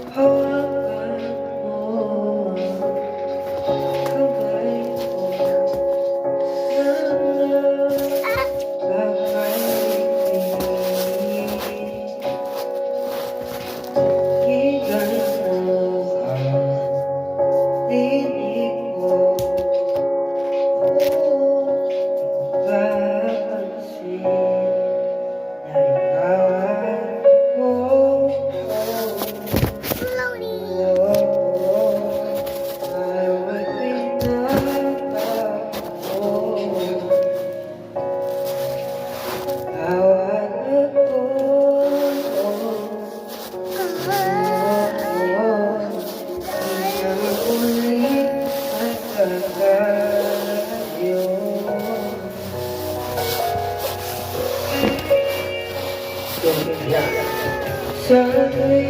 Hawakan mo ang kamay ko na nakakaibigan. Higan mo ang tinig ko, papansin na ikaw ako. Sana'y